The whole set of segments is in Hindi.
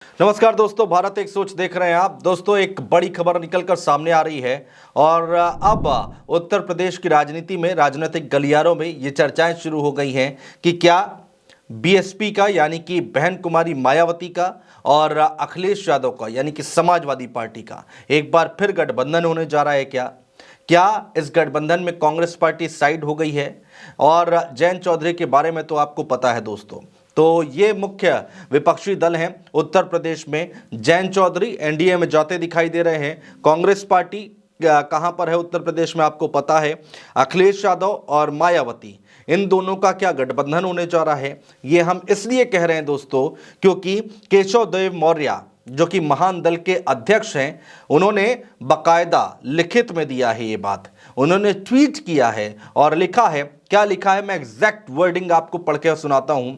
नमस्कार दोस्तों, भारत एक सोच देख रहे हैं आप। दोस्तों, एक बड़ी खबर निकलकर सामने आ रही है और अब उत्तर प्रदेश की राजनीति में, राजनीतिक गलियारों में ये चर्चाएं शुरू हो गई हैं कि क्या बीएसपी का यानी कि बहन कुमारी मायावती का और अखिलेश यादव का यानी कि समाजवादी पार्टी का एक बार फिर गठबंधन होने जा रहा है। क्या इस गठबंधन में कांग्रेस पार्टी साइड हो गई है? और जयंत चौधरी के बारे में तो आपको पता है दोस्तों। तो ये मुख्य विपक्षी दल हैं उत्तर प्रदेश में। जयंत चौधरी एनडीए में जाते दिखाई दे रहे हैं। कांग्रेस पार्टी कहां पर है उत्तर प्रदेश में आपको पता है। अखिलेश यादव और मायावती, इन दोनों का क्या गठबंधन होने जा रहा है? ये हम इसलिए कह रहे हैं दोस्तों क्योंकि केशव देव मौर्य जो कि महान दल के अध्यक्ष हैं, उन्होंने बकायदा लिखित में दिया है ये बात। उन्होंने ट्वीट किया है और लिखा है, क्या लिखा है मैं एग्जैक्ट वर्डिंग आपको पढ़ के सुनाता हूं।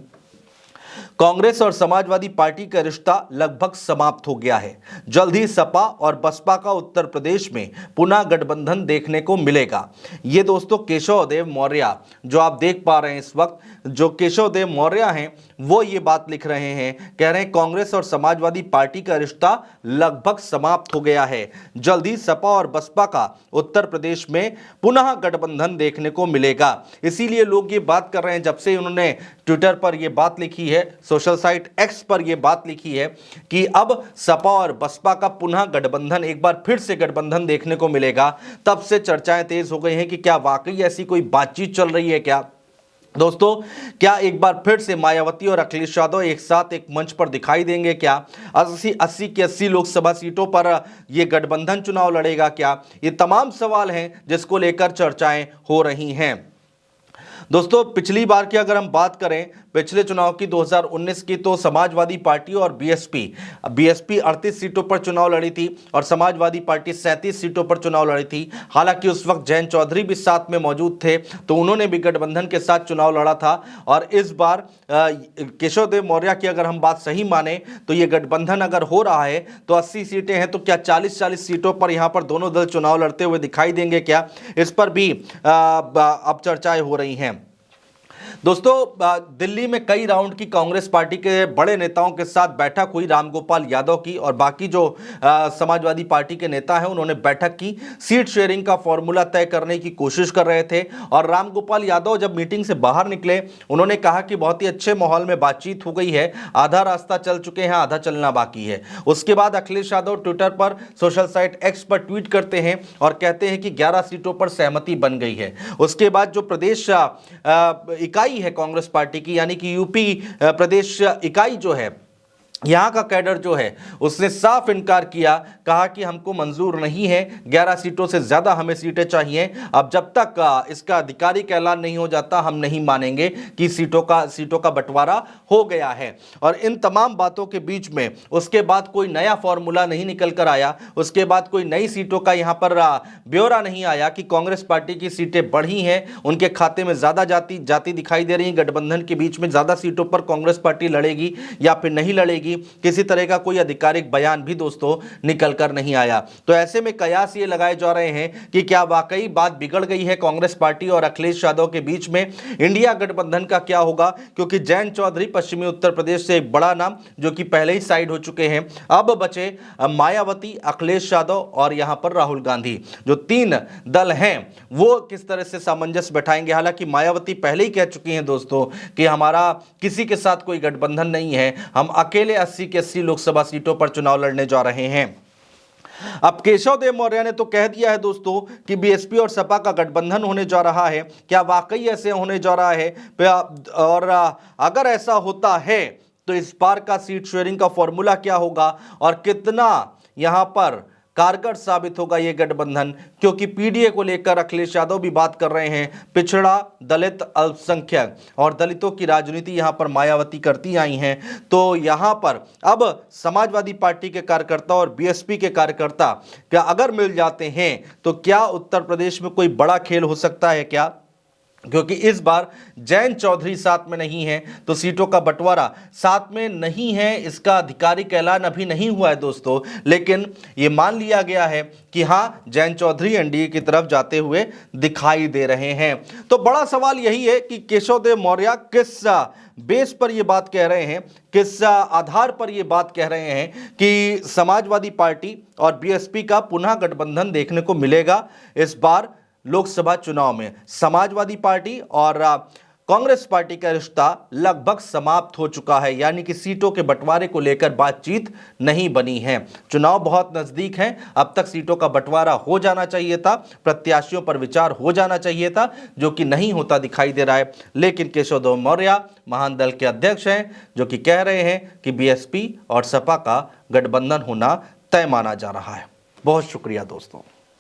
कांग्रेस और समाजवादी पार्टी का रिश्ता लगभग समाप्त हो गया है। जल्द ही सपा और बसपा का उत्तर प्रदेश में पुनः गठबंधन देखने को मिलेगा। ये दोस्तों केशव देव मौर्य जो आप देख पा रहे हैं इस वक्त, जो केशव देव मौर्य हैं वो ये बात लिख रहे हैं, कह रहे हैं कांग्रेस और समाजवादी पार्टी का रिश्ता लगभग समाप्त हो गया है। जल्द ही सपा और बसपा का उत्तर प्रदेश में पुनः गठबंधन देखने को मिलेगा। इसीलिए लोग ये बात कर रहे हैं, जब से उन्होंने ट्विटर पर यह बात लिखी है, सोशल साइट एक्स पर यह बात लिखी है कि अब सपा और बसपा का पुनः गठबंधन, एक बार फिर से गठबंधन देखने को मिलेगा, तब से चर्चाएं तेज हो गई हैं कि क्या वाकई ऐसी कोई बातचीत चल रही है क्या? दोस्तों, क्या एक बार फिर से मायावती और अखिलेश यादव एक साथ एक मंच पर दिखाई देंगे क्या? 80 की 80 लोकसभा सीटों पर यह गठबंधन चुनाव लड़ेगा क्या? ये तमाम सवाल हैं जिसको लेकर चर्चाएं हो रही हैं। दोस्तों, पिछली बार की अगर हम बात करें, पिछले चुनाव की 2019 की, तो समाजवादी पार्टी और बीएसपी 38 सीटों पर चुनाव लड़ी थी और समाजवादी पार्टी 37 सीटों पर चुनाव लड़ी थी। हालांकि उस वक्त जयंत चौधरी भी साथ में मौजूद थे, तो उन्होंने भी गठबंधन के साथ चुनाव लड़ा था। और इस बार केशव देव मौर्य की अगर हम बात सही माने तो ये गठबंधन अगर हो रहा है तो 80 सीटें हैं, तो क्या 40 सीटों पर यहां पर दोनों दल चुनाव लड़ते हुए दिखाई देंगे क्या? इस पर भी अब चर्चाएं हो रही हैं। दोस्तों, दिल्ली में कई राउंड की कांग्रेस पार्टी के बड़े नेताओं के साथ बैठक हुई। रामगोपाल यादव की और बाकी जो समाजवादी पार्टी के नेता हैं, उन्होंने बैठक की। सीट शेयरिंग का फॉर्मूला तय करने की कोशिश कर रहे थे और रामगोपाल यादव जब मीटिंग से बाहर निकले, उन्होंने कहा कि बहुत ही अच्छे माहौल में बातचीत हो गई है, आधा रास्ता चल चुके हैं, आधा चलना बाकी है। उसके बाद अखिलेश यादव ट्विटर पर, सोशल साइट एक्स पर ट्वीट करते हैं और कहते हैं कि 11 सीटों पर सहमति बन गई है। उसके बाद जो प्रदेश इकाई है कांग्रेस पार्टी की, यानी कि यूपी प्रदेश इकाई जो है, यहां का कैडर जो है, उसने साफ इनकार किया, कहा कि हमको मंजूर नहीं है, 11 सीटों से ज्यादा हमें सीटें चाहिए। अब जब तक इसका आधिकारिक ऐलान नहीं हो जाता, हम नहीं मानेंगे कि सीटों का बंटवारा हो गया है। और इन तमाम बातों के बीच में उसके बाद कोई नया फॉर्मूला नहीं निकल कर आया, उसके बाद कोई नई सीटों का यहां पर ब्यौरा नहीं आया कि कांग्रेस पार्टी की सीटें बढ़ी हैं, उनके खाते में ज्यादा जाति दिखाई दे रही है, गठबंधन के बीच में ज्यादा सीटों पर कांग्रेस पार्टी लड़ेगी या फिर नहीं लड़ेगी। किसी तरह का कोई आधिकारिक बयान भी दोस्तों निकल कर नहीं आया। तो ऐसे में कयास ये लगाए जा रहे हैं कि क्या वाकई बात बिगड़ गई है कांग्रेस पार्टी और अखिलेश यादव के बीच में? इंडिया गठबंधन का क्या होगा? क्योंकि जयंत चौधरी पश्चिमी उत्तर प्रदेश से एक बड़ा नाम जो कि पहले ही साइड हो चुके हैं, अब बचे मायावती, अखिलेश यादव और यहां पर राहुल गांधी। जो तीन दल हैं वो किस तरह से सामंजस्य बैठाएंगे? हालांकि मायावती पहले ही कह चुकी हैं दोस्तों कि हमारा किसी के साथ कोई गठबंधन नहीं है, हम अकेले 80 की 80 लोकसभा सीटों पर चुनाव लड़ने जा रहे हैं। अब केशव देव मौर्य ने तो कह दिया है दोस्तों कि बीएसपी और सपा का गठबंधन होने जा रहा है। क्या वाकई ऐसे होने जा रहा है? और अगर ऐसा होता है तो इस बार का सीट शेयरिंग का फॉर्मूला क्या होगा और कितना यहां पर कारगर साबित होगा ये गठबंधन? क्योंकि पीडीए को लेकर अखिलेश यादव भी बात कर रहे हैं। पिछड़ा, दलित, अल्पसंख्यक और दलितों की राजनीति यहां पर मायावती करती आई हैं। तो यहां पर अब समाजवादी पार्टी के कार्यकर्ता और बीएसपी के कार्यकर्ता क्या अगर मिल जाते हैं तो क्या उत्तर प्रदेश में कोई बड़ा खेल हो सकता है क्या? क्योंकि इस बार जयंत चौधरी साथ में नहीं है, तो सीटों का बंटवारा साथ में नहीं है। इसका आधिकारिक ऐलान अभी नहीं हुआ है दोस्तों, लेकिन यह मान लिया गया है कि हां, जयंत चौधरी एनडीए की तरफ जाते हुए दिखाई दे रहे हैं। तो बड़ा सवाल यही है कि केशव देव मौर्य किस बेस पर यह बात कह रहे हैं, किस आधार पर यह बात कह रहे हैं कि समाजवादी पार्टी और बीएसपी का पुनः गठबंधन देखने को मिलेगा इस बार लोकसभा चुनाव में। समाजवादी पार्टी और कांग्रेस पार्टी का रिश्ता लगभग समाप्त हो चुका है, यानी कि सीटों के बंटवारे को लेकर बातचीत नहीं बनी है। चुनाव बहुत नजदीक है, अब तक सीटों का बंटवारा हो जाना चाहिए था, प्रत्याशियों पर विचार हो जाना चाहिए था, जो कि नहीं होता दिखाई दे रहा है। लेकिन केशव देव मौर्य महान दल के अध्यक्ष हैं, जो कि कह रहे हैं कि बीएसपी और सपा का गठबंधन होना तय माना जा रहा है। बहुत शुक्रिया दोस्तों।